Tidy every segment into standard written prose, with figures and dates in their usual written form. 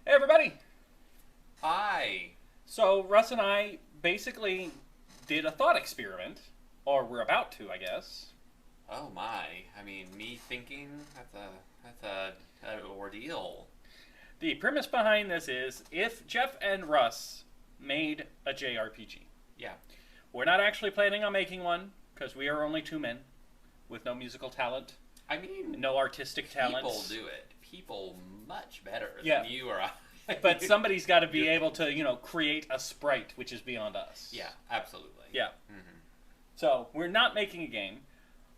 Hey everybody! Hi. So Russ and I basically did a thought experiment, or we're about to, I guess. Oh my. I mean, me thinking that's a an ordeal. The premise behind this is if Jeff and Russ made a jRPG. Yeah. We're not actually planning on making one, because we are only two men with no musical talent, I mean, no artistic people talents. do it. People much better Yeah. than you or I. But somebody's got to be able to, create a sprite, which is beyond us. Yeah, absolutely. Yeah. Mm-hmm. So we're not making a game,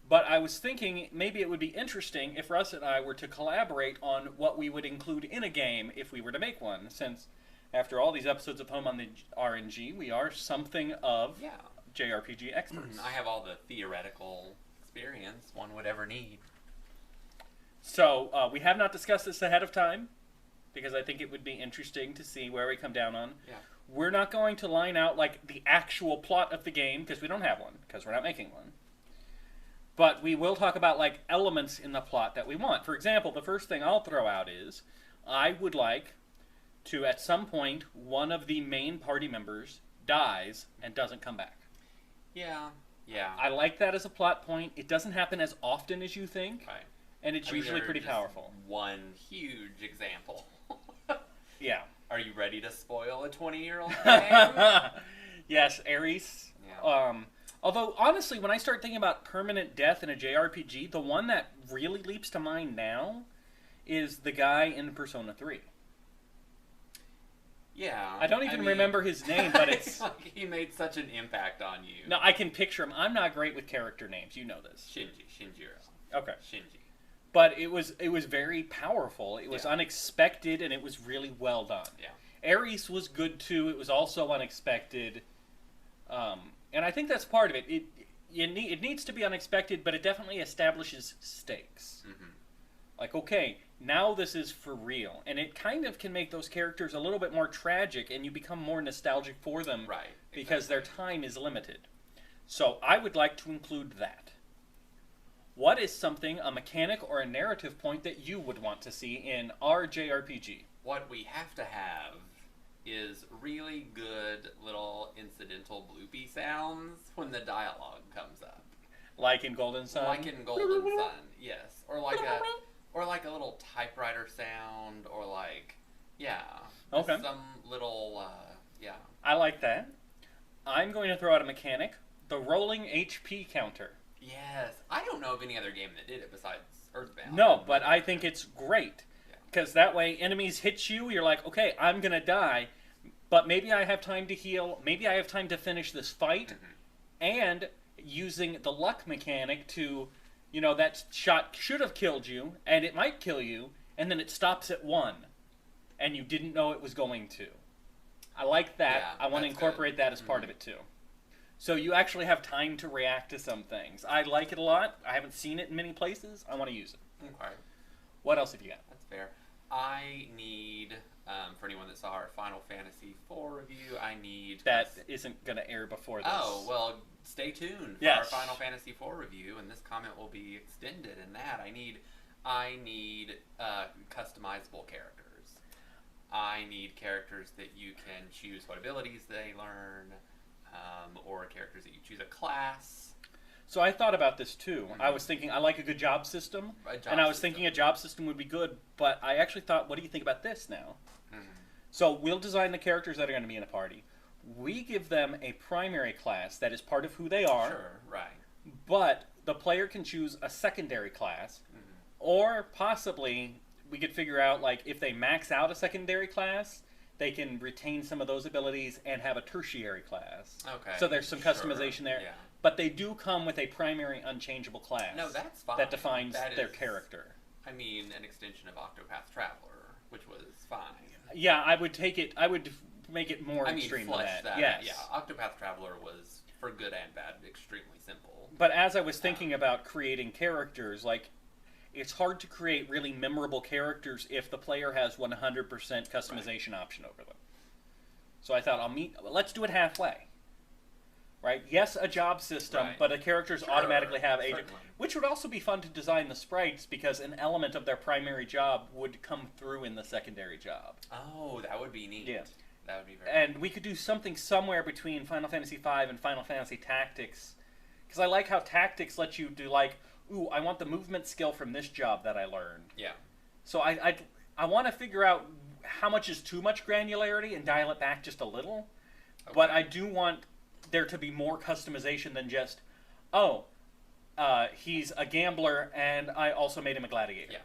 but I was thinking maybe it would be interesting if Russ and I were to collaborate on what we would include in a game if we were to make one, since after all these episodes of Home on the RNG, we are something of Yeah. jRPG experts. I have all the theoretical experience one would ever need. So we have not discussed this ahead of time, because I think it would be interesting to see where we come down on. Yeah. We're not going to line out like the actual plot of the game, because we don't have one, because we're not making one. But we will talk about like elements in the plot that we want. For example, the first thing I'll throw out is I would like to, at some point, one of the main party members dies and doesn't come back. Yeah. Yeah. I like that as a plot point. It doesn't happen as often as you think, Right. and it's I mean, usually there are pretty just powerful. One huge example. Yeah. Are you ready to spoil a 20-year-old game? Yes, Ares. Yeah. Although, honestly, when I start thinking about permanent death in a JRPG, the one that really leaps to mind now is the guy in Persona 3. Yeah. I don't even remember his name, but it's... like he made such an impact on you. No, I can picture him. I'm not great with character names. You know this. Shinjiro. Okay. Shinji. But it was very powerful. It was Yeah. unexpected, and it was really well done. Yeah. Ares was good, too. It was also unexpected. And I think that's part of it. It needs to be unexpected, but it definitely establishes stakes. Mm-hmm. Like, okay, now this is for real. And it kind of can make those characters a little bit more tragic, and you become more nostalgic for them. Right. Because their time is limited. So I would like to include that. What is something, a mechanic or a narrative point that you would want to see in our JRPG? What we have to have is really good little incidental bloopy sounds when the dialogue comes up. Like in Golden Sun? Like in Golden Sun, yes. Or like a little typewriter sound, or like, yeah. Okay. Some little, yeah. I like that. I'm going to throw out a mechanic. The rolling HP counter. Yes. I don't know of any other game that did it besides Earthbound. No, but I think it's great. Yeah. Because that way enemies hit you, you're like, okay, I'm going to die, but maybe I have time to heal, maybe I have time to finish this fight, and using the luck mechanic to, that shot should have killed you, and it might kill you, and then it stops at 1, and you didn't know it was going to. I like that. Yeah, I want to that's incorporate good. that as part of it, too. So you actually have time to react to some things. I like it a lot. I haven't seen it in many places. I want to use it. Okay. What else have you got? That's fair. I need, for anyone that saw our Final Fantasy IV review, I need... That isn't going to air before this. Oh, well, stay tuned for Yes. our Final Fantasy IV review, and this comment will be extended in that. I need customizable characters. I need characters that you can choose what abilities they learn, or characters that you choose a class. So I thought about this too. I was thinking I like a good job system, and I was thinking a job system would be good, but I actually thought, what do you think about this now? So we'll design the characters that are going to be in a party. We give them a primary class that is part of who they are, Sure, right. but the player can choose a secondary class, or possibly we could figure out, like, if they max out a secondary class, they can retain some of those abilities and have a tertiary class. Okay. So there's some customization there. Yeah. But they do come with a primary unchangeable class. No, that's fine. That defines their is, character. I mean, an extension of Octopath Traveler, which was fine. Yeah, I would take it. I would make it more I mean, extreme than flesh that. that. Yes. Yeah, Octopath Traveler was, for good and bad, extremely simple. But as I was thinking about creating characters, like, it's hard to create really memorable characters if the player has 100% customization option over them. So I thought let's do it halfway. right? Yes, a job system, Right. but the characters Sure, automatically have agent, certainly. which would also be fun to design the sprites because an element of their primary job would come through in the secondary job. Oh, that would be neat. Yeah. That would be very And we could do something somewhere between Final Fantasy V and Final Fantasy Tactics, because I like how Tactics lets you do like, ooh, I want the movement skill from this job that I learned. Yeah. So I want to figure out how much is too much granularity and dial it back just a little. Okay. But I do want there to be more customization than just, oh, he's a gambler and I also made him a gladiator. Yeah.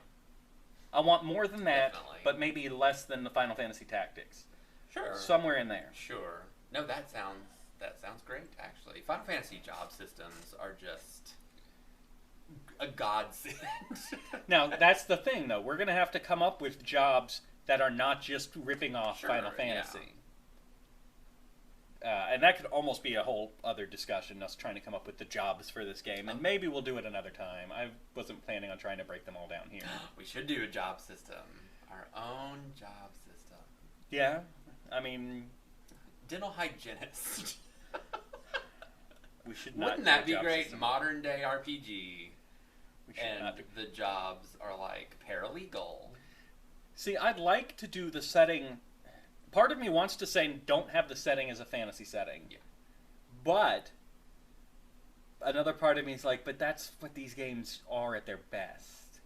I want more than that, Definitely. but maybe less than the Final Fantasy Tactics. Sure. Somewhere in there. Sure. No, that sounds great. Actually, Final Fantasy job systems are just a godsend. Now, that's the thing, though. We're going to have to come up with jobs that are not just ripping off Sure, Final Fantasy. And that could almost be a whole other discussion, us trying to come up with the jobs for this game. And maybe we'll do it another time. I wasn't planning on trying to break them all down here. We should do a job system. Our own job system. Yeah, I mean, Dental hygienist. we should not Wouldn't do a that be job great? system. Modern day RPG. We should And not do. the jobs are like paralegal. See, I'd like to do the setting. Part of me wants to say don't have the setting as a fantasy setting. Yeah. But another part of me is like, but that's what these games are at their best.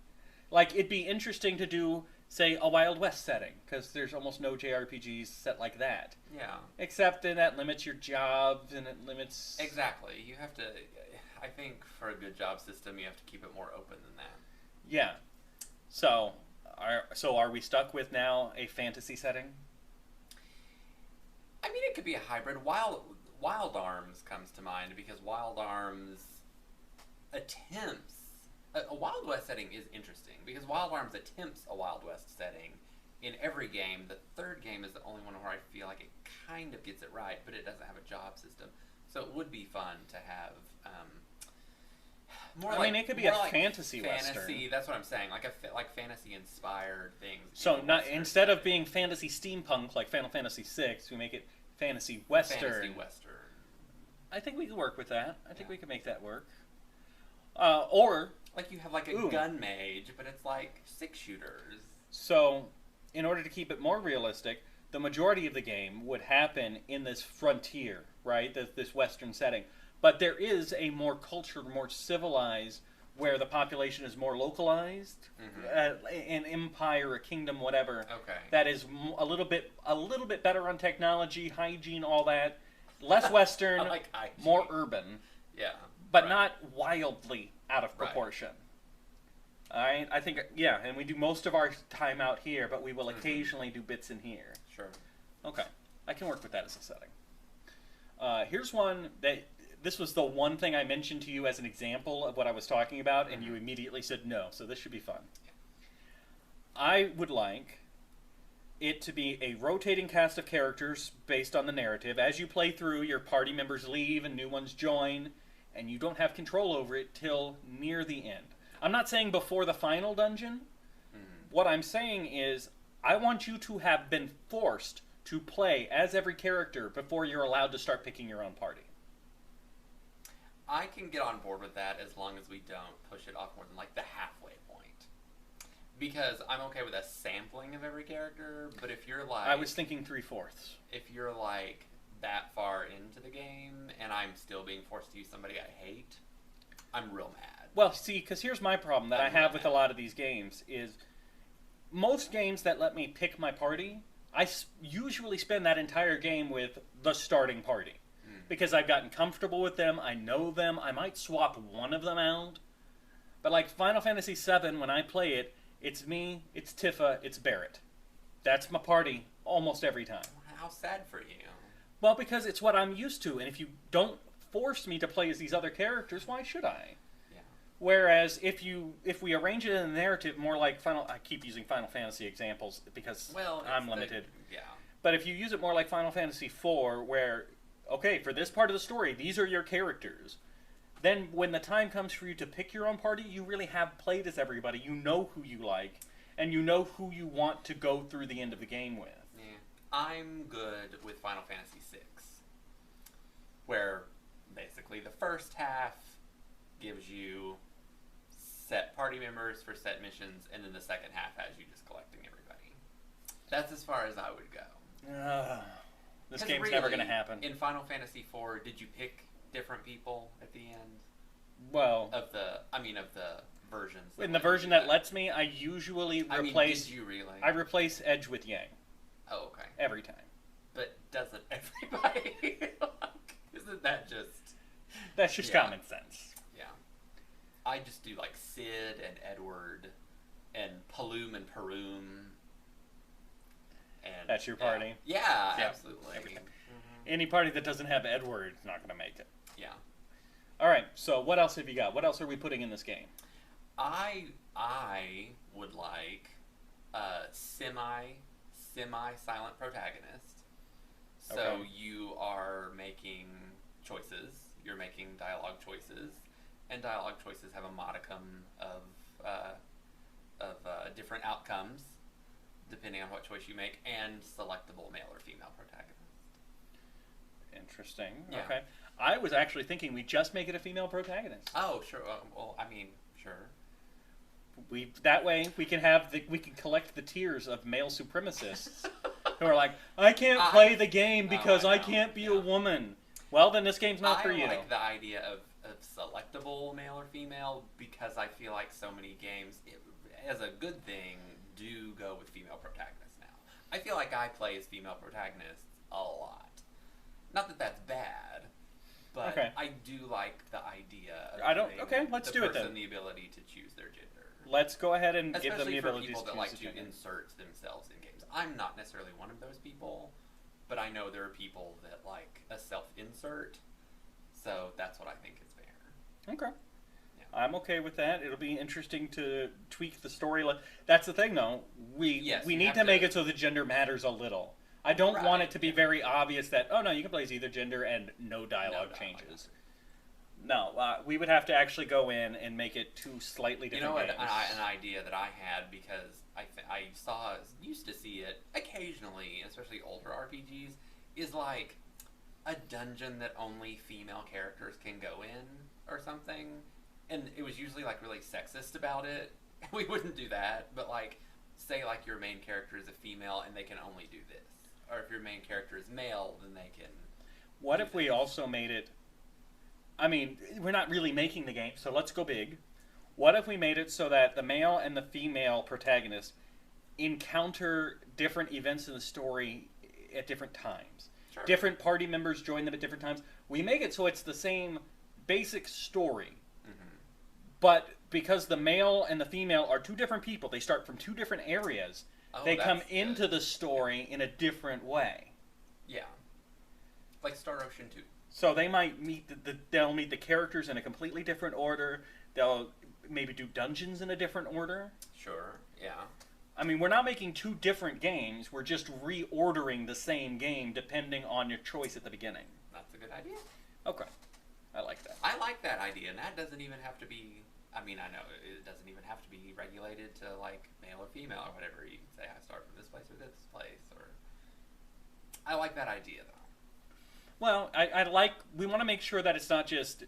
Like, it'd be interesting to do, say, a Wild West setting, because there's almost no JRPGs set like that. Yeah. Except then that limits your jobs, and it limits... Exactly. You have to. I think for a good job system, you have to keep it more open than that. Yeah. So are we stuck with now a fantasy setting? I mean, it could be a hybrid. Wild Arms comes to mind because Wild Arms attempts a Wild West setting is interesting because Wild Arms attempts a Wild West setting in every game. The third game is the only one where I feel like it kind of gets it right, but it doesn't have a job system. So it would be fun to have more. I mean, it could be a fantasy western. That's what I'm saying, like fantasy inspired things. So in a not western instead of setting. being fantasy steampunk like Final Fantasy VI, we make it fantasy western. Fantasy western. I think we could work with that. I think we could make that work. Or Like you have like a Ooh. gun mage, but it's like 6 shooters. so, in order to keep it more realistic, the majority of the game would happen in this frontier, right? This western setting. But there is a more cultured, more civilized, where the population is more localized, an empire, a kingdom, whatever. Okay. That is a little bit better on technology, hygiene, all that. Less western, I like hygiene. more urban, Yeah. but right. not wildly out of Right. proportion. All right, I think and we do most of our time out here, but we will occasionally do bits in here. Sure. Okay, I can work with that as a setting. Here's one that this was the one thing I mentioned to you as an example of what I was talking about, and you immediately said no. So this should be fun. I would like it to be a rotating cast of characters based on the narrative. As you play through, your party members leave and new ones join, and you don't have control over it till near the end. I'm not saying before the final dungeon. What I'm saying is I want you to have been forced to play as every character before you're allowed to start picking your own party. I can get on board with that as long as we don't push it off more than like the halfway point. Because I'm okay with a sampling of every character, but if you're like... I was thinking 3/4. If you're like that far into the game and I'm still being forced to use somebody I hate, I'm real mad. Well, see, because here's my problem that I I'm have really with a lot of these games is most games that let me pick my party, I usually spend that entire game with the starting party. Because I've gotten comfortable with them, I know them, I might swap one of them out. But like Final Fantasy VII, when I play it, it's me, it's Tifa, it's Barrett. That's my party almost every time. How sad for you. Well, because it's what I'm used to, and if you don't force me to play as these other characters, why should I? Yeah. Whereas if we arrange it in the narrative more like I keep using Final Fantasy examples because I'm limited. Yeah. But if you use it more like Final Fantasy IV, where, okay, for this part of the story, these are your characters, then when the time comes for you to pick your own party, you really have played as everybody. You know who you like, and you know who you want to go through the end of the game with. Yeah. I'm good with Final Fantasy VI, where basically the first half gives you set party members for set missions, and then the second half has you just collecting everybody. That's as far as I would go. This game's really, never going to happen. In Final Fantasy IV, did you pick different people at the end? Well, of the versions. In the version that lets me, I usually replace. Did you really? I replace Edge with Yang. Oh, okay. Every time. But doesn't everybody? Isn't that just? That's just common sense. Yeah. I just do like Sid and Edward, and Paloom and Paroom. And that's your party? Yeah, absolutely. Any party that doesn't have Edward is not going to make it. Yeah. All right, so what else have you got? What else are we putting in this game? I would like a semi-silent protagonist. So you are making choices. You're making dialogue choices, and dialogue choices have a modicum of different outcomes depending on what choice you make, and selectable male or female protagonist. Interesting. Yeah. Okay. I was actually thinking we just make it a female protagonist. Oh, sure. Well, I mean, sure. That way we can collect the tears of male supremacists who are like, I can't play the game because I can't be a woman. Well, then this game's not for you. I like the idea of selectable male or female because I feel like so many games, as a good thing, do go with female protagonists now. I feel like I play as female protagonists a lot. Not that that's bad, but I do like the idea of let's do it then. the ability to choose their gender. Let's go ahead and give them the Especially ability for people to that like choose to insert themselves in games. I'm not necessarily one of those people, but I know there are people that like a self-insert, so that's what I think is fair. Okay. Yeah. I'm okay with that. It'll be interesting to tweak the story. That's the thing, though. We need to make it so the gender matters a little. I don't want it to be very obvious that, oh no, you can play as either gender and no dialogue changes. No, we would have to actually go in and make it two slightly different games. An idea that I had, because I used to see it occasionally, especially older RPGs, is like a dungeon that only female characters can go in or something. And it was usually like really sexist about it. We wouldn't do that, but like, say like your main character is a female and they can only do this. Or if your main character is male, then they can... What if we also made it... I mean, we're not really making the game, so let's go big. What if we made it so that the male and the female protagonist encounter different events in the story at different times? Sure. Different party members join them at different times. We make it so it's the same basic story. Mm-hmm. But because the male and the female are two different people, they start from two different areas... they come into the story in a different way. Yeah. Like Star Ocean 2. So they might meet they'll meet the characters in a completely different order. They'll maybe do dungeons in a different order. Sure, yeah. I mean, we're not making two different games. We're just reordering the same game depending on your choice at the beginning. That's a good idea. Okay. I like that. I like that idea, and that doesn't even have to be... I mean, I know it doesn't even have to be regulated to, like, male or female or whatever. You can say, I start from this place or this place, or... I like that idea, though. Well, we want to make sure that it's not just,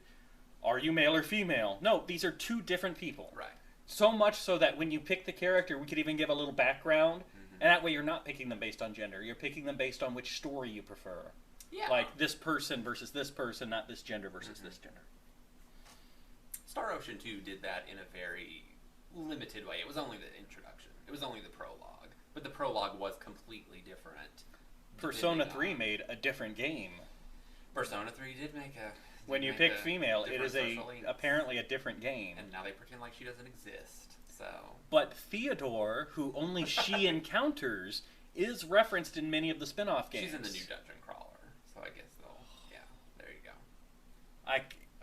are you male or female? No, these are two different people. Right. So much so that when you pick the character, we could even give a little background, and that way you're not picking them based on gender. You're picking them based on which story you prefer. Yeah. Like, this person versus this person, not this gender versus this gender. Star Ocean 2 did that in a very limited way. It was only the introduction. It was only the prologue. But the prologue was completely different. Persona 3 made a different game. Persona 3 did make a... When you pick female, it is apparently a different game. And now they pretend like she doesn't exist, so... But Theodore, who only she encounters, is referenced in many of the spin-off games. She's in the new Dungeon Crawler, so I guess they'll... Yeah, there you go.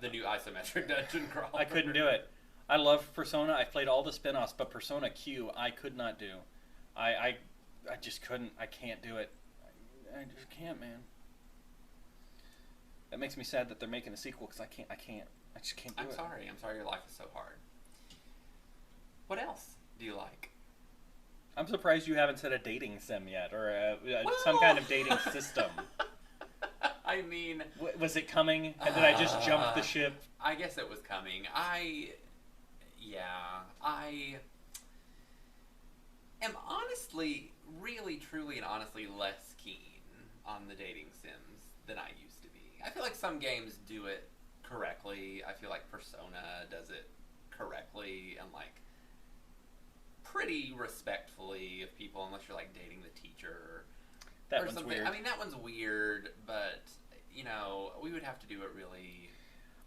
The new isometric Dungeon Crawler. I couldn't do it. I love Persona. I played all the spin-offs, but Persona Q, I could not do. I just couldn't. I can't do it. I just can't, man. That makes me sad that they're making a sequel because I just can't do it. I'm sorry your life is so hard. What else do you like? I'm surprised you haven't said a dating sim yet, or some kind of dating system. I mean, Was it coming? And did I just jump the ship? I guess it was coming. I am honestly, really, truly, and honestly less keen on the dating sims than I used to be. I feel like some games do it correctly. I feel like Persona does it correctly and like pretty respectfully of people, unless you're like dating the teacher That or one's something. weird. I mean, that one's weird, but we would have to do it really.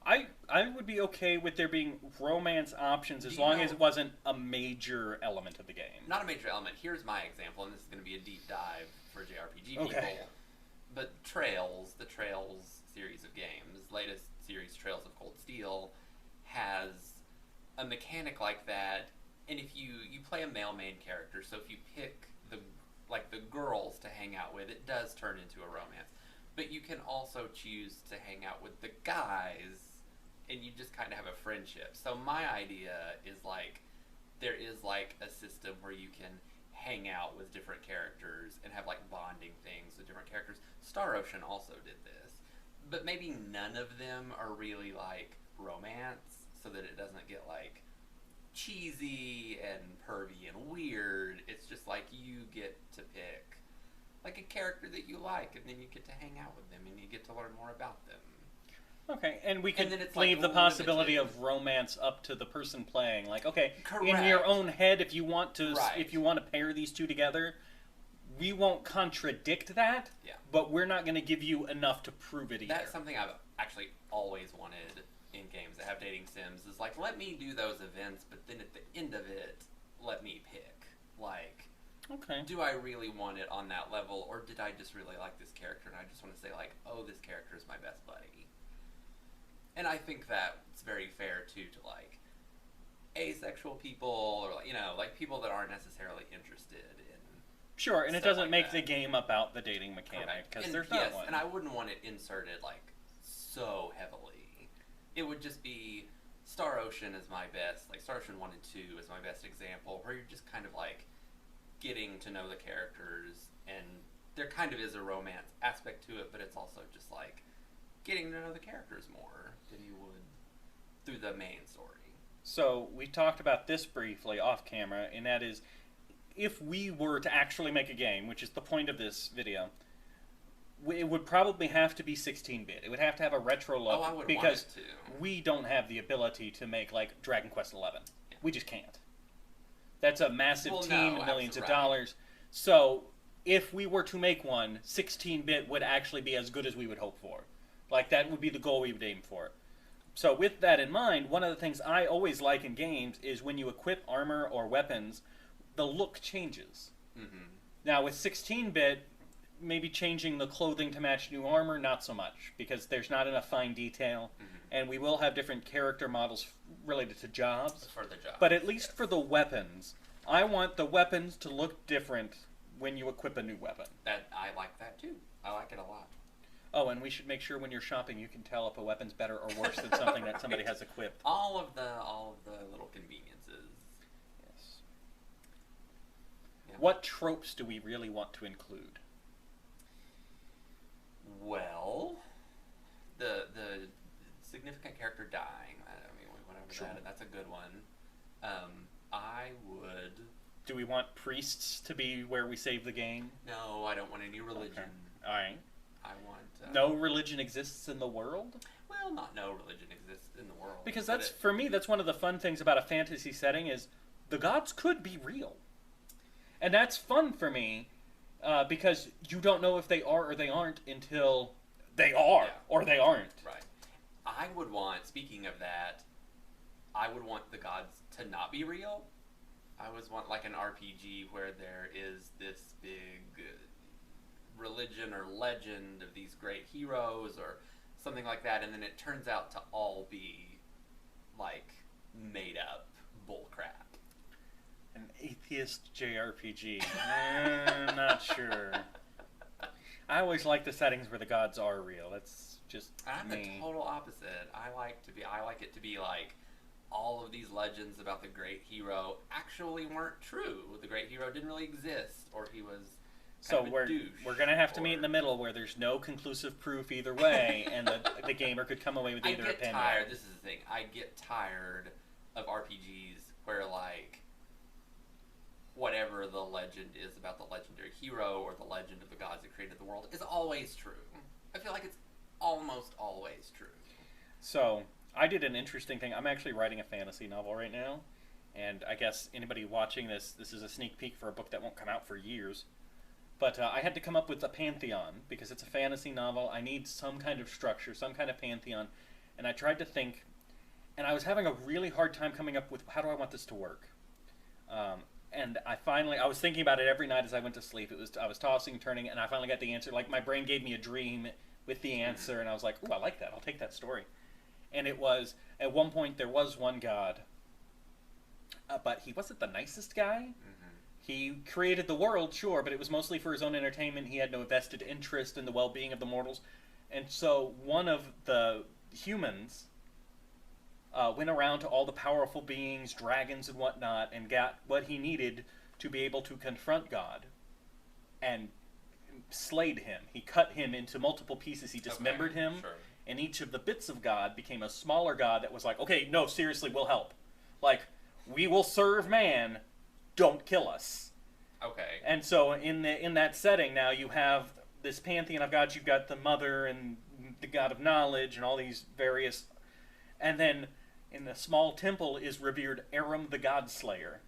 I would be okay with there being romance options as Do you long know- as it wasn't a major element of the game. Not a major element. Here's my example, and this is going to be a deep dive for JRPG Okay. people. But Trails, the Trails series of games, latest series, Trails of Cold Steel, has a mechanic like that. And if you play a male main character, so if you pick the girls to hang out with, it does turn into a romance. But you can also choose to hang out with the guys, and you just kind of have a friendship. So my idea is like there is like a system where you can hang out with different characters and have like bonding things with different characters. Star Ocean also did this, but maybe none of them are really like romance, so that it doesn't get like cheesy and pervy and weird. It's just like you get to pick like a character that you like, and then you get to hang out with them and you get to learn more about them. Okay, and we can And then it's, leave like, the possibility limited. of romance up to the person playing. Like, okay, in Correct. your own head, if you want to, Right. if you want to pair these two together, we won't contradict that. Yeah. But we're not going to give you enough to prove it either. That's something I've actually always wanted in games that have dating sims, is like, let me do those events, but then at the end of it, let me pick. Like, Okay. do I really want it on that level, or did I just really like this character and I just want to say like, oh, this character is my best buddy? And I think that's very fair too to like asexual people, or like, like people that aren't necessarily interested in. Sure, and it stuff doesn't like make that. the game about the dating mechanic, because And there's not yes, one. and I wouldn't want it inserted like so heavily. It would just be Star Ocean is my best, like Star Ocean 1 and 2 is my best example, where you're just kind of like getting to know the characters, and there kind of is a romance aspect to it, but it's also just like getting to know the characters more than you would through the main story. So we talked about this briefly off camera, and that is, if we were to actually make a game, which is the point of this video, it would probably have to be 16-bit. It would have to have a retro look, I would because want it to. we don't have the ability to make like Dragon Quest XI. Yeah. We just can't. That's a massive Well, team, no, millions of right. dollars. So if we were to make one, 16-bit would actually be as good as we would hope for. Like, that would be the goal we would aim for. So with that in mind, one of the things I always like in games is when you equip armor or weapons, the look changes. Mm-hmm. Now with 16-bit, maybe changing the clothing to match new armor, not so much, because there's not enough fine detail, and we will have different character models related to jobs. For the job. But at least for the weapons, I want the weapons to look different when you equip a new weapon. That I like that too. I like it a lot. Oh, and we should make sure when you're shopping you can tell if a weapon's better or worse than something that somebody has equipped. All of the little conveniences. Yes. Yeah. What tropes do we really want to include? Well, the significant character dying. I mean, we went over Sure. that, and that's a good one. I would. Do we want priests to be where we save the game? No, I don't want any religion. Okay. All right. I want. No religion exists in the world? Well, not no religion exists in the world. Because but that's, for me, that's one of the fun things about a fantasy setting is the gods could be real. And that's fun for me, because you don't know if they are or they aren't until they are or they aren't. Right. I would want, speaking of that, I would want the gods to not be real. I always want like an RPG where there is this big religion or legend of these great heroes or something like that, and then it turns out to all be like made up bullcrap. An atheist JRPG. Not sure. I always like the settings where the gods are real. That's just I'm me. the total opposite. I like it to be like all of these legends about the great hero actually weren't true. The great hero didn't really exist, or he was So Kind of a douche, we're gonna have to or- meet in the middle where there's no conclusive proof either way, and the gamer could come away with I either get opinion. tired. This is the thing. I get tired of RPGs where like whatever the legend is about the legendary hero or the legend of the gods that created the world is always true. I feel like it's almost always true. So I did an interesting thing. I'm actually writing a fantasy novel right now, and I guess anybody watching this is a sneak peek for a book that won't come out for years. But I had to come up with a pantheon because it's a fantasy novel. I need some kind of structure, some kind of pantheon, and I tried to think, and I was having a really hard time coming up with how do I want this to work. And I was thinking about it every night as I went to sleep. I was tossing and turning, and I finally got the answer. Like my brain gave me a dream with the answer, and I was like, "Ooh, I like that. I'll take that story." And it was at one point there was one god, but he wasn't the nicest guy. He created the world, sure, but it was mostly for his own entertainment. He had no vested interest in the well-being of the mortals, and so one of the humans went around to all the powerful beings, dragons and whatnot, and got what he needed to be able to confront God, and slayed him. He cut him into multiple pieces. He dismembered him, Sure. and each of the bits of God became a smaller God that was like, okay, no, seriously, we'll help. Like, we will serve man, don't kill us. Okay. And so in that setting now you have this pantheon of gods. You've got the mother and the god of knowledge and all these various, and then in the small temple is revered Aram the God Slayer,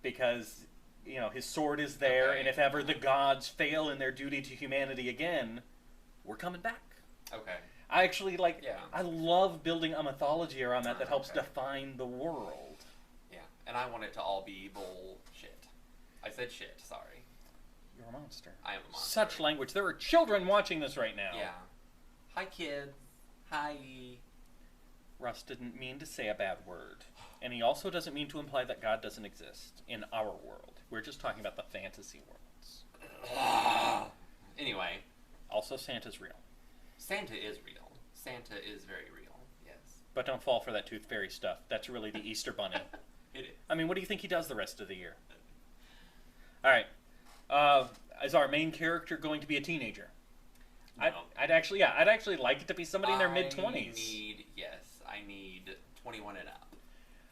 because his sword is there, Okay. and if ever the gods fail in their duty to humanity again, we're coming back. Okay. I actually Yeah. I love building a mythology around that helps Okay. define the world. Yeah. And I want it to all be bullshit. I said shit. Sorry. You're a monster. I am a monster. Such language. There are children watching this right now. Yeah. Hi, kids. Hi. Russ didn't mean to say a bad word. And he also doesn't mean to imply that God doesn't exist in our world. We're just talking about the fantasy worlds. Anyway, Also, Santa's real. Santa is real. Santa is very real. Yes. But don't fall for that tooth fairy stuff. That's really the Easter Bunny. It is. I mean, what do you think he does the rest of the year? Alright. Is our main character going to be a teenager? No. I'd actually like it to be somebody in their mid-20s. I need 21 and up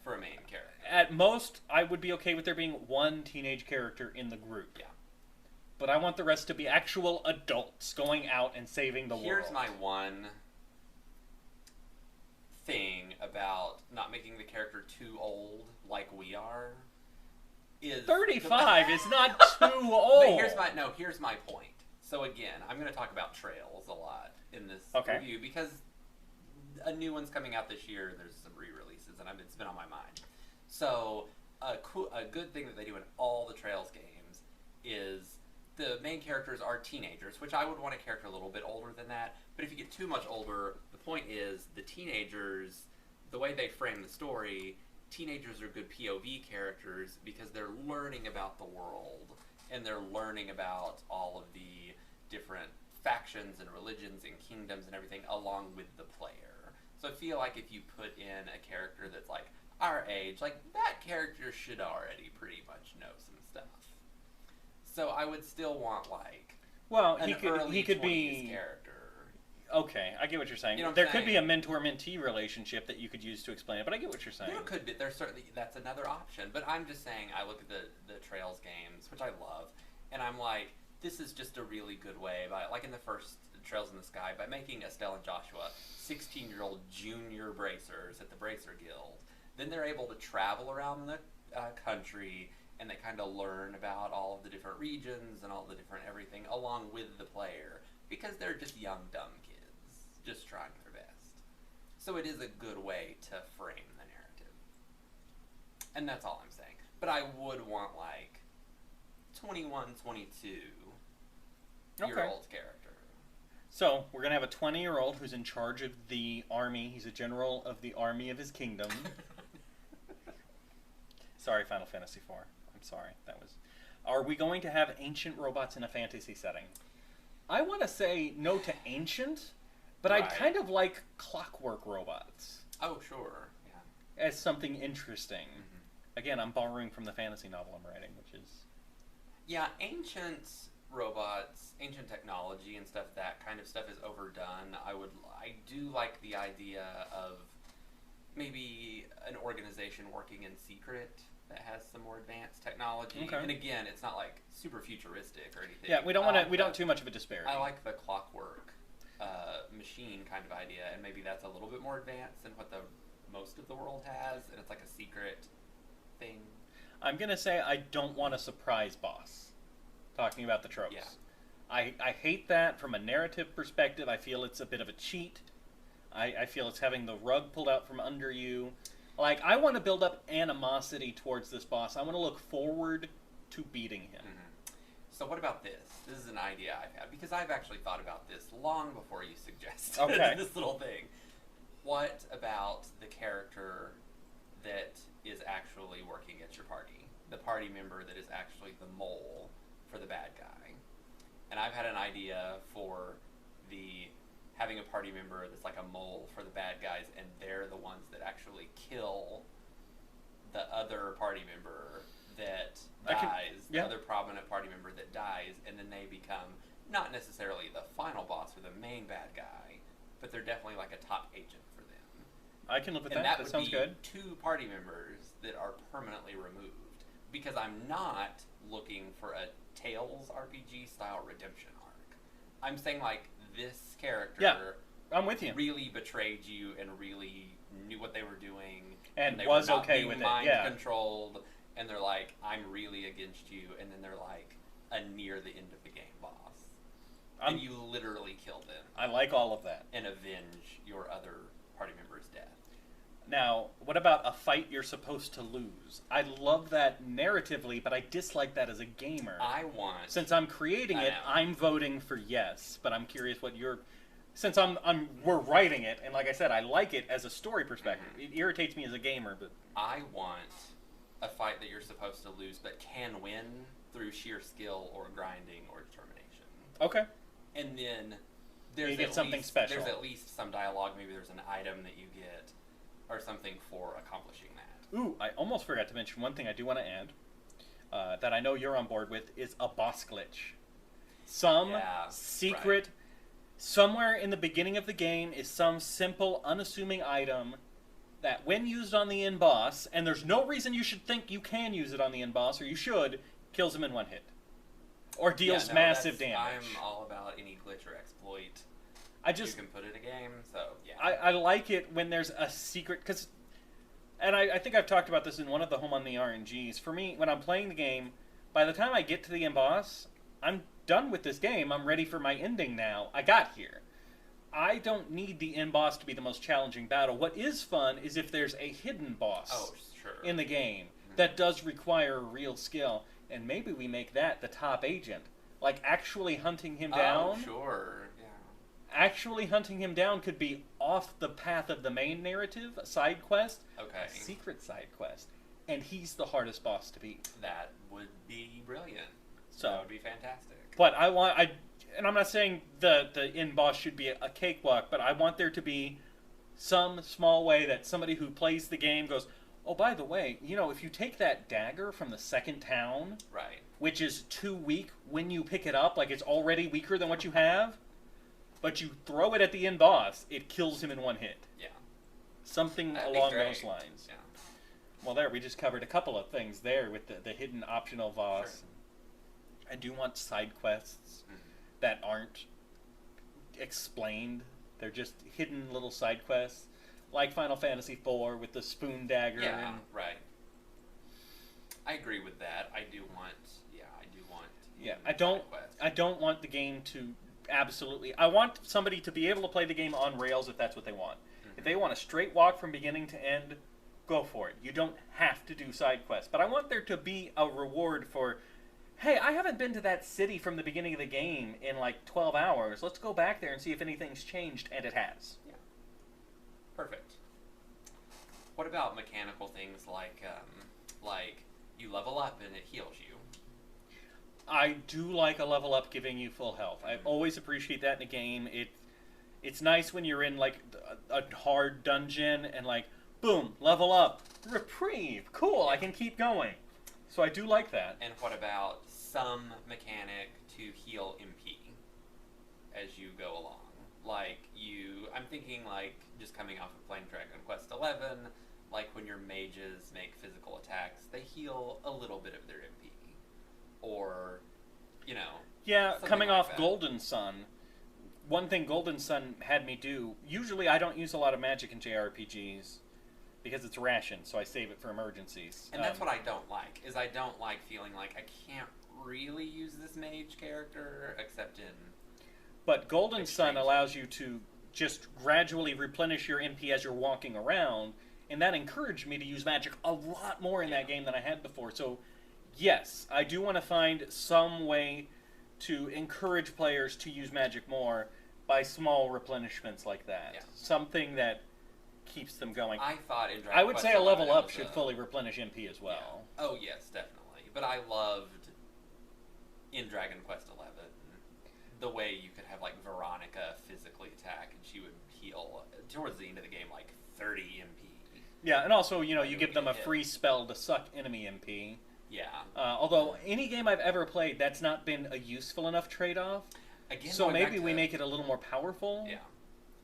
for a main character. At most, I would be okay with there being one teenage character in the group. Yeah. But I want the rest to be actual adults going out and saving the world. Here's my one thing about not making the character too old like we are. Is 35 is not too old. But here's my point. So again, I'm going to talk about trails a lot in this review because a new one's coming out this year. There's some re-releases, and it's been on my mind. So a good thing that they do in all the Trails games is the main characters are teenagers, which I would want a character a little bit older than that. But if you get too much older, the point is the teenagers, the way they frame the story, teenagers are good POV characters because they're learning about the world and they're learning about all of the different factions and religions and kingdoms and everything along with the player. So I feel like if you put in a character that's like our age, like that character should already pretty much know some stuff. So I would still want like he could be character. Okay, I get what you're saying. You know what there I'm could be saying? a mentor-mentee relationship that you could use to explain it, but I get what you're saying. There could be. There's certainly that's another option. But I'm just saying, I look at the Trails games, which I love, and I'm like, this is just a really good way by like in the first Trails in the Sky by making Estelle and Joshua 16-year-old junior bracers at the Bracer Guild. Then they're able to travel around the country and they kind of learn about all of the different regions and all the different everything along with the player because they're just young dumb kids just trying their best. So it is a good way to frame the narrative. And that's all I'm saying. But I would want like 21, 22 year old character. So we're gonna have a 20-year-old who's in charge of the army. He's a general of the army of his kingdom. Sorry, Final Fantasy IV. I'm sorry. That was. Are we going to have ancient robots in a fantasy setting? I want to say no to ancient, but I'd kind of like clockwork robots. Oh, sure. Yeah. As something interesting. Again, I'm borrowing from the fantasy novel I'm writing, which is... Yeah, ancient robots, ancient technology, and stuff. That kind of stuff is overdone. I do like the idea of maybe an organization working in secret that has some more advanced technology. Okay. And again, it's not like super futuristic or anything. Yeah, we don't too much of a disparity. I like the clockwork machine kind of idea, and maybe that's a little bit more advanced than what the most of the world has, and it's like a secret thing. I'm gonna say I don't want a surprise boss. Talking about the tropes. Yeah. I hate that from a narrative perspective. I feel it's a bit of a cheat. I feel it's having the rug pulled out from under you. Like, I want to build up animosity towards this boss. I want to look forward to beating him. Mm-hmm. So what about this? This is an idea I've had, because I've actually thought about this long before you suggested this little thing. What about the character that is actually working at your party? The party member that is actually the mole for the bad guy. And I've had an idea for having a party member that's like a mole for the bad guys, and they're the ones that actually kill the other party member that dies, the other prominent party member that dies, and then they become not necessarily the final boss or the main bad guy, but they're definitely like a top agent for them. I can live with and that. That sounds good. 2 party members that are permanently removed, because I'm not looking for a Tales RPG style redemption arc. I'm saying like this character I'm with you. really betrayed you and really knew what they were doing, and they was were not okay being with mind it. controlled, and they're like, I'm really against you, and then they're like a near the end of the game boss, and you literally kill them. I like all of that. And avenge your other party member's death. Now, what about a fight you're supposed to lose? I love that narratively, but I dislike that as a gamer. Since I'm creating it, I'm voting for yes, but I'm curious what you're... Since we're writing it, and like I said, I like it as a story perspective. Mm-hmm. It irritates me as a gamer, but... I want a fight that you're supposed to lose, but can win through sheer skill or grinding or determination. Okay. And then there's something special. There's at least some dialogue. Maybe there's an item that you get, or something for accomplishing that. Ooh, I almost forgot to mention one thing I do want to add, that I know you're on board with, is a boss glitch. Secret... Right. Somewhere in the beginning of the game is some simple, unassuming item that when used on the end boss, and there's no reason you should think you can use it on the end boss, or you should, kills him in one hit. Or deals massive damage. I'm all about any glitch or exploit. You can put in a game, so yeah. I like it when there's a secret, because, and I think I've talked about this in one of the Home on the RNGs. For me, when I'm playing the game, by the time I get to the end boss, I'm done with this game. I'm ready for my ending now. I got here. I don't need the end boss to be the most challenging battle. What is fun is if there's a hidden boss in the game that does require real skill, and maybe we make that the top agent. Like actually hunting him down. Oh, sure. Yeah. Actually hunting him down could be off the path of the main narrative, a side quest, a secret side quest, and he's the hardest boss to beat. That would be brilliant. So that would be fantastic. But and I'm not saying the end boss should be a cakewalk, but I want there to be some small way that somebody who plays the game goes, oh, by the way, if you take that dagger from the second town, right, which is too weak when you pick it up, like it's already weaker than what you have, but you throw it at the end boss, it kills him in one hit. Yeah. Something along those lines. Yeah. Well, we just covered a couple of things there with the hidden optional boss. Sure. I do want side quests that aren't explained. They're just hidden little side quests, like Final Fantasy IV with the spoon dagger. Yeah, right. I agree with that. I do want. Yeah, I don't want the game to absolutely. I want somebody to be able to play the game on rails if that's what they want. Mm-hmm. If they want a straight walk from beginning to end, go for it. You don't have to do side quests, but I want there to be a reward for. Hey, I haven't been to that city from the beginning of the game in like 12 hours. Let's go back there and see if anything's changed, and it has. Yeah. Perfect. What about mechanical things like you level up and it heals you? I do like a level up giving you full health. I always appreciate that in a game. It's nice when you're in like a hard dungeon and like, boom, level up, reprieve, cool, I can keep going. So I do like that. And what about some mechanic to heal MP as you go along. Like, I'm thinking, like, just coming off of playing Dragon Quest XI, like, when your mages make physical attacks, they heal a little bit of their MP. Or, you know... Yeah, coming like off that. Golden Sun, one thing Golden Sun had me do, usually I don't use a lot of magic in JRPGs, because it's rationed, so I save it for emergencies. And that's what I don't like, is I don't like feeling like I can't really use this mage character, except in... But Golden Sun allows you to just gradually replenish your MP as you're walking around, and that encouraged me to use magic a lot more in that game than I had before. So, yes, I do want to find some way to encourage players to use magic more by small replenishments like that. Yeah. Something that keeps them going. I thought in Dragon I would Quest say a 11 level it up was should fully replenish MP as well. Yeah. Oh, yes, definitely. But I loved in Dragon Quest 11 the way you could have, like, Veronica physically attack and she would heal towards the end of the game like 30 MP. Yeah, and also, you give them a free spell to suck enemy MP. Yeah. Although, any game I've ever played, that's not been a useful enough trade-off. Again, so maybe we make it a little more powerful. Yeah.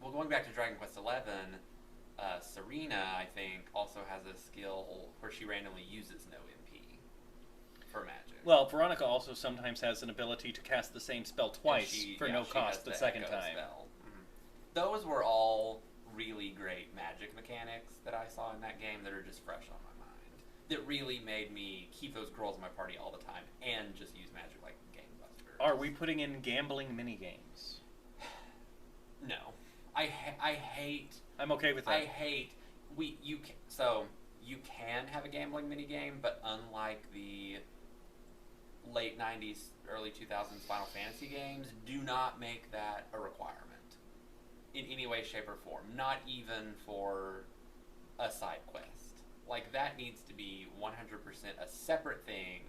Well, going back to Dragon Quest XI, Serena, I think, also has a skill where she randomly uses no MP for magic. Well, Veronica also sometimes has an ability to cast the same spell twice for no cost the second time. Mm-hmm. Those were all really great magic mechanics that I saw in that game that are just fresh on my mind. That really made me keep those girls in my party all the time and just use magic like Game Buster. Are we putting in gambling minigames? No. I hate... I'm okay with that. I hate... So, you can have a gambling minigame, but unlike the late 90s, early 2000s Final Fantasy games, do not make that a requirement. In any way, shape, or form. Not even for a side quest. Like, that needs to be 100% a separate thing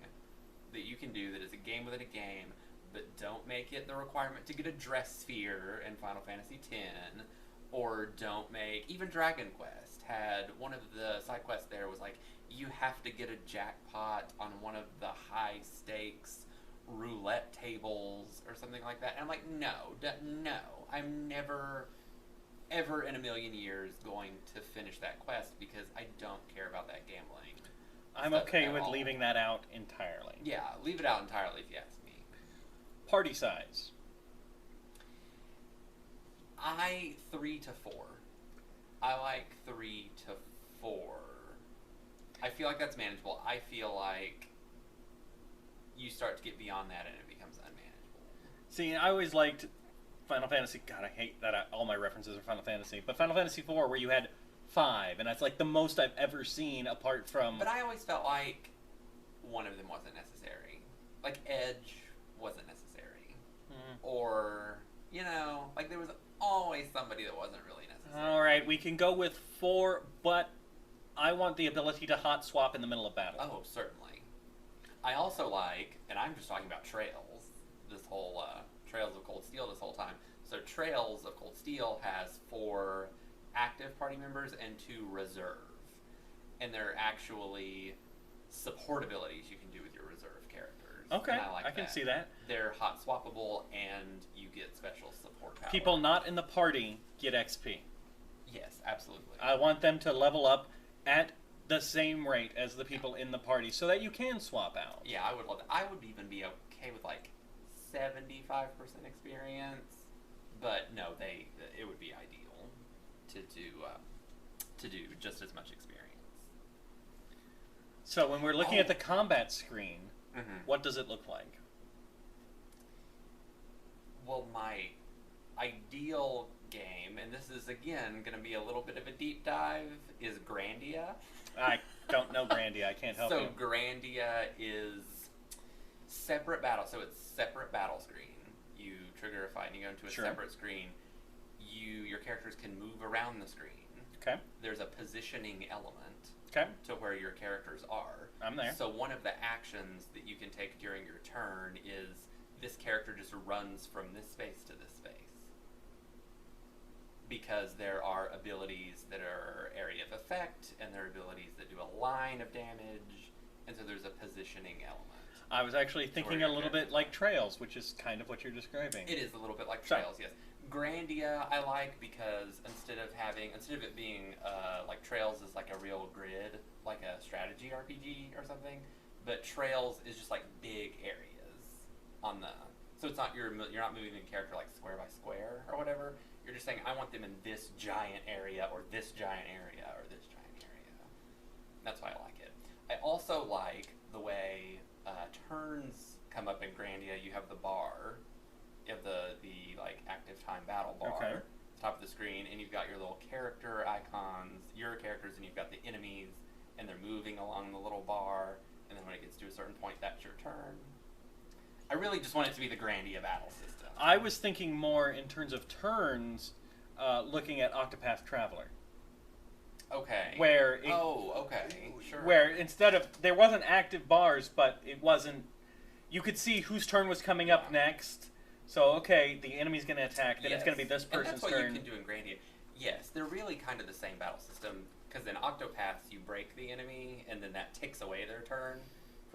that you can do that is a game within a game, but don't make it the requirement to get a dress sphere in Final Fantasy X, or don't make... Even Dragon Quest had one of the side quests there was like, you have to get a jackpot on one of the high-stakes roulette tables or something like that. And I'm like, no, I'm never, ever in a million years going to finish that quest because I don't care about that gambling. I'm okay with leaving that out entirely. Yeah, leave it out entirely if you ask me. Party size. 3 to 4. I like 3 to 4. I feel like that's manageable. I feel like you start to get beyond that and it becomes unmanageable. See, I always liked Final Fantasy. God, I hate that all my references are Final Fantasy. But Final Fantasy IV, where you had 5, and that's like the most I've ever seen apart from... But I always felt like one of them wasn't necessary. Like, Edge wasn't necessary. Or, like there was always somebody that wasn't really necessary. Alright, we can go with 4, but I want the ability to hot swap in the middle of battle. Oh, certainly. I also like, and I'm just talking about Trails, this whole, Trails of Cold Steel this whole time. So Trails of Cold Steel has 4 active party members and 2 reserve. And they're actually support abilities you can do with your reserve characters. Okay, I can see that. They're hot swappable and you get special support power. People not in the party get XP. Yes, absolutely. I want them to level up at the same rate as the people in the party so that you can swap out. Yeah, I would love that. I would even be okay with like 75% experience, but no, it would be ideal to do just as much experience. So when we're looking at the combat screen, what does it look like? Well, my ideal game, and this is again going to be a little bit of a deep dive, is Grandia. I don't know Grandia. I can't help you. So Grandia is separate battle. So it's separate battle screen. You trigger a fight and you go into a separate screen. Your characters can move around the screen. Okay. There's a positioning element. Okay. To where your characters are. I'm there. So one of the actions that you can take during your turn is this character just runs from this space to this space. Because there are abilities that are area of effect, and there are abilities that do a line of damage, and so there's a positioning element. I was actually thinking a you're little bit like Trails, which is kind of what you're describing. It is a little bit like Trails, yes. Grandia I like because instead of it being like Trails is like a real grid, like a strategy RPG or something, but Trails is just like big areas on the. So it's not you're not moving the character like square by square or whatever. You're just saying I want them in this giant area or this giant area or this giant area. That's why I like it. I also like the way turns come up in Grandia. You have the bar. You have the like active time battle bar at the top of the screen, and you've got your little character icons, your characters, and you've got the enemies, and they're moving along the little bar, and then when it gets to a certain point, that's your turn. I really just want it to be the Grandia battle system. I was thinking more in terms of turns, looking at Octopath Traveler. Okay. Where sure. Where instead of there wasn't active bars, but it wasn't. You could see whose turn was coming up next. So the enemy's going to attack. Then it's going to be this person's turn. And that's what you can do in Grandia. Yes, they're really kind of the same battle system because in Octopaths you break the enemy, and then that takes away their turn.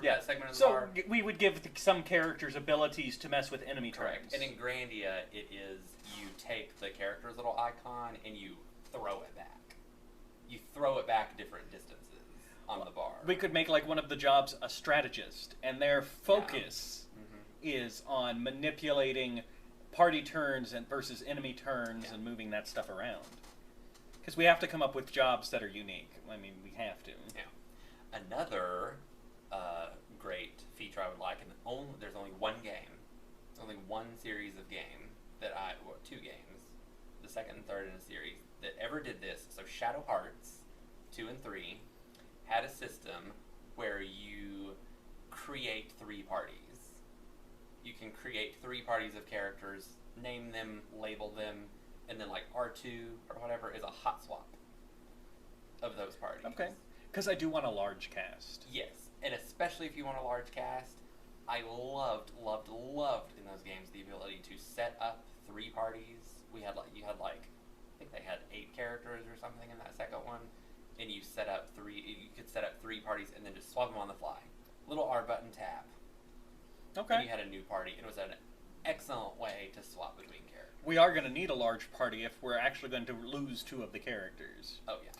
That segment of the bar. So we would give some characters abilities to mess with enemy turns. And in Grandia, it is you take the character's little icon and you throw it back. You throw it back different distances on the bar. We could make like one of the jobs a strategist, and their focus is on manipulating party turns and versus enemy turns and moving that stuff around. Because we have to come up with jobs that are unique. I mean, we have to. Yeah. Another great feature I would like, and there's only one game, only one series of game two games, the second and third in a series that ever did this. So Shadow Hearts 2 and 3 had a system where you create 3 parties. You can create 3 parties of characters, name them, label them, and then like R2 or whatever is a hot swap of those parties. Okay. Because I do want a large cast. Yes. And especially if you want a large cast, I loved in those games the ability to set up 3 parties. You had I think they had 8 characters or something in that second one, and you could set up 3 parties and then just swap them on the fly. Little R button tap. Okay. And you had a new party. It was an excellent way to swap between characters. We are going to need a large party if we're actually going to lose 2 of the characters. Oh yeah.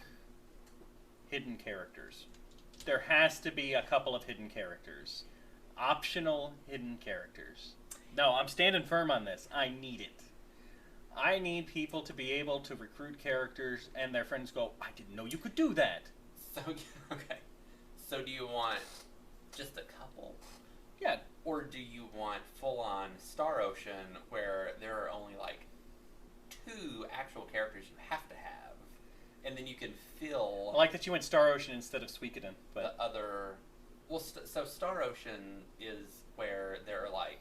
Hidden characters. There has to be a couple of hidden characters. Optional hidden characters. No, I'm standing firm on this. I need it. I need people to be able to recruit characters and their friends go, I didn't know you could do that. So, okay. So do you want just a couple? Yeah. Or do you want full-on Star Ocean where there are only like 2 actual characters you have to have? And then you can fill... I like that you went Star Ocean instead of Suikoden. But the other... Well, so Star Ocean is where there's like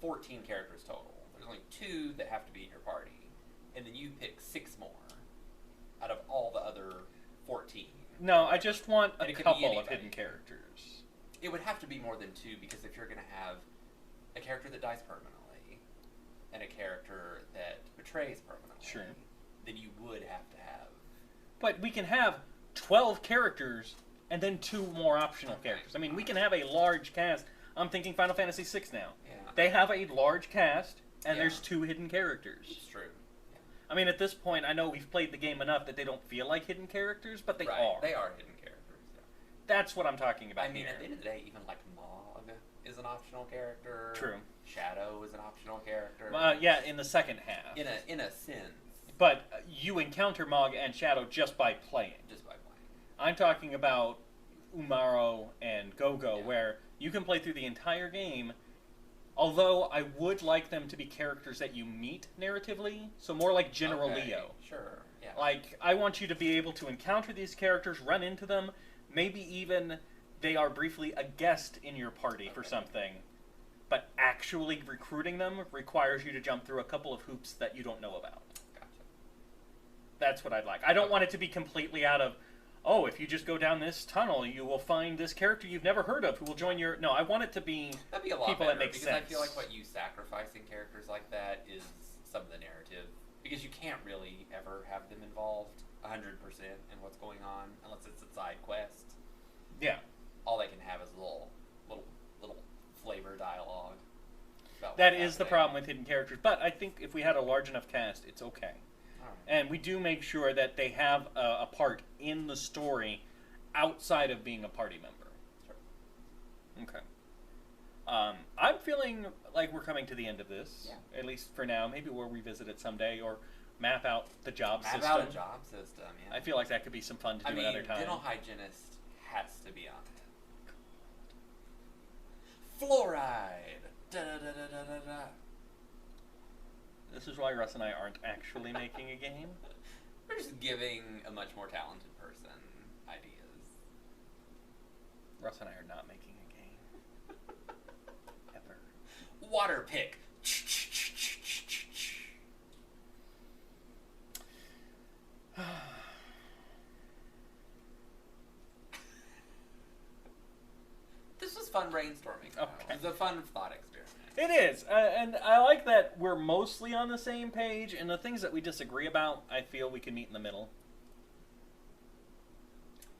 14 characters total. There's only 2 that have to be in your party. And then you pick 6 more out of all the other 14. No, I just want a couple of hidden characters. It would have to be more than 2 because if you're going to have a character that dies permanently and a character that betrays permanently, then you would have to have... But we can have 12 characters and then 2 more optional characters. I mean, we can have a large cast. I'm thinking Final Fantasy VI now. Yeah. They have a large cast, and there's 2 hidden characters. It's true. Yeah. I mean, at this point, I know we've played the game enough that they don't feel like hidden characters, but they are. They are hidden characters, yeah. That's what I'm talking about I mean, here. at the end of the day, even like Mog is an optional character. True. Shadow is an optional character. Yeah, in the second half. In a sense. But you encounter Mog and Shadow just by playing. I'm talking about Umaro and Gogo, where you can play through the entire game, although I would like them to be characters that you meet narratively, so more like General Leo. Sure, yeah. Like, I want you to be able to encounter these characters, run into them, maybe even they are briefly a guest in your party for something, but actually recruiting them requires you to jump through a couple of hoops that you don't know about. Gotcha. That's what I'd like. I don't want it to be completely out of, oh, if you just go down this tunnel, you will find this character you've never heard of who will join your... No, I want it to be, that'd be a lot people better, that make because sense. I feel like what you sacrifice in characters like that is some of the narrative. Because you can't really ever have them involved 100% in what's going on, unless it's a side quest. Yeah. All they can have is little That is the problem with hidden characters. But I think if we had a large enough cast, it's okay. Alright. And we do make sure that they have a part in the story outside of being a party member. Sure. Okay. I'm feeling like we're coming to the end of this. Yeah. At least for now. Maybe we'll revisit it someday or map out the job Map system. out a job system, yeah. I feel like that could be some fun to do another time. Dental hygienist has to be on it. Fluoride. Da da da da da da. This is why Russ and I aren't actually making a game. We're just giving a much more talented person ideas. Russ and I are not making a game. Ever. Water pick. This was fun brainstorming. Okay. It was a fun thought experiment. It is, and I like that we're mostly on the same page, and the things that we disagree about, I feel we can meet in the middle.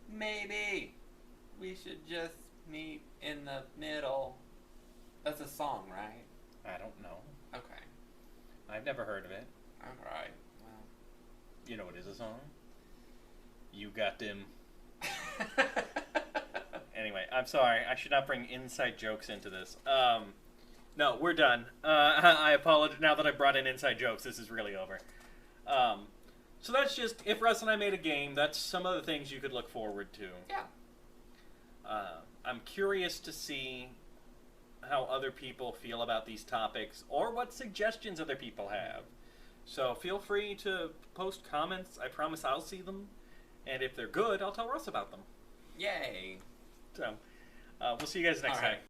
Maybe we should just meet in the middle. That's a song, right? I don't know. Okay. I've never heard of it. Alright. Well. You know what is a song? You got them. Anyway, I'm sorry. I should not bring inside jokes into this. No, we're done. I apologize. Now that I brought in inside jokes, this is really over. So that's just, if Russ and I made a game, that's some of the things you could look forward to. Yeah. I'm curious to see how other people feel about these topics, or what suggestions other people have. So feel free to post comments. I promise I'll see them. And if they're good, I'll tell Russ about them. Yay. So, we'll see you guys next time.